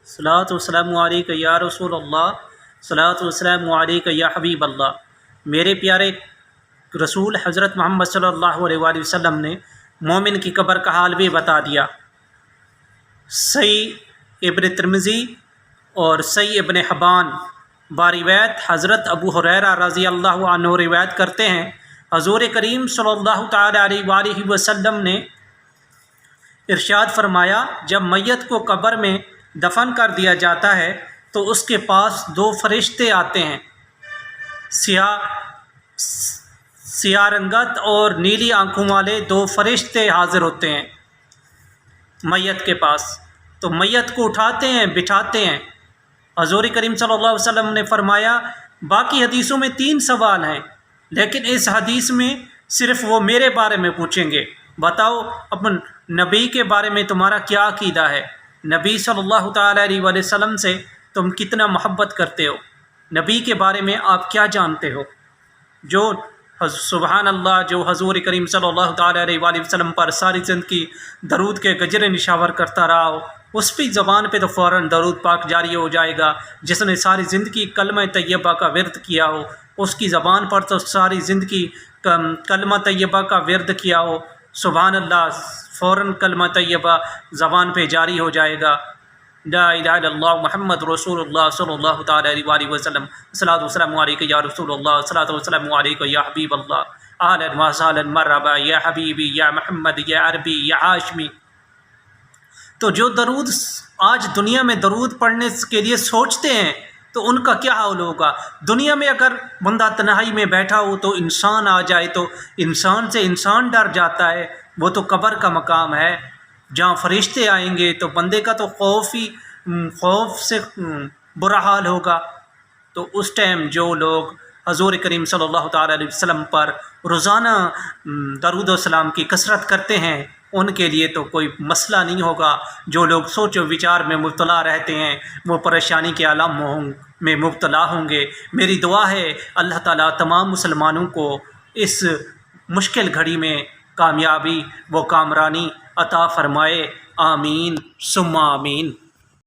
صلاۃ والسلام علیک یا رسول اللہ، صلاۃ والسلام علیک یا حبیب اللہ۔ میرے پیارے رسول حضرت محمد صلی اللہ علیہ وآلہ وسلم نے مومن کی قبر کا حال بھی بتا دیا۔ صحیح ابن ترمذی اور صحیح ابن حبان باروایت حضرت ابو ہریرہ رضی اللہ عنہ روایت کرتے ہیں، حضور کریم صلی اللہ تعالی علیہ وآلہ وسلم نے ارشاد فرمایا، جب میت کو قبر میں دفن کر دیا جاتا ہے تو اس کے پاس دو فرشتے آتے ہیں، سیاہ رنگت اور نیلی آنکھوں والے دو فرشتے حاضر ہوتے ہیں میت کے پاس۔ تو میت کو اٹھاتے ہیں، بٹھاتے ہیں۔ حضور کریم صلی اللہ علیہ وسلم نے فرمایا، باقی حدیثوں میں 3 سوال ہیں، لیکن اس حدیث میں صرف وہ میرے بارے میں پوچھیں گے، بتاؤ اپن نبی کے بارے میں تمہارا کیا عقیدہ ہے، نبی صلی اللہ تعالیٰ علیہ وآلہ وسلم سے تم کتنا محبت کرتے ہو، نبی کے بارے میں آپ کیا جانتے ہو۔ جو سبحان اللہ، جو حضور کریم صلی اللہ تعالیٰ علیہ وآلہ وسلم پر ساری زندگی درود کے گجرے نشاور کرتا رہا ہو، اس کی زبان پہ تو فوراً درود پاک جاری ہو جائے گا۔ جس نے ساری زندگی کلمہ طیبہ کا ورد کیا ہو، اس کی زبان پر تو ساری زندگی کلمہ طیبہ کا ورد کیا ہو، سبحان اللہ، فوراً کلمہ طیبہ زبان پہ جاری ہو جائے گا۔ لا الہ الا اللہ محمد رسول اللہ صلی اللہ تعالیٰ علیہ وآلہ وسلم، صلاۃ والسلام علیک یا رسول اللہ، صلاۃ والسلام علیک یا حبیب اللہ، اہلا وسہلا مرحبا یا حبیبی یا محمد یا عربی یا ہاشمی۔ تو جو درود آج دنیا میں درود پڑھنے کے لیے سوچتے ہیں تو ان کا کیا حال ہوگا۔ دنیا میں اگر بندہ تنہائی میں بیٹھا ہو تو انسان آ جائے تو انسان سے انسان ڈر جاتا ہے، وہ تو قبر کا مقام ہے جہاں فرشتے آئیں گے تو بندے کا تو خوف سے برا حال ہوگا۔ تو اس ٹائم جو لوگ حضور کریم صلی اللہ تعالیٰ علیہ وسلم پر روزانہ درود و سلام کی کثرت کرتے ہیں، ان کے لیے تو کوئی مسئلہ نہیں ہوگا۔ جو لوگ سوچ و وچار میں مبتلا رہتے ہیں وہ پریشانی کے عالم میں مبتلا ہوں گے۔ میری دعا ہے اللہ تعالیٰ تمام مسلمانوں کو اس مشکل گھڑی میں کامیابی و کامرانی عطا فرمائے، آمین ثم آمین۔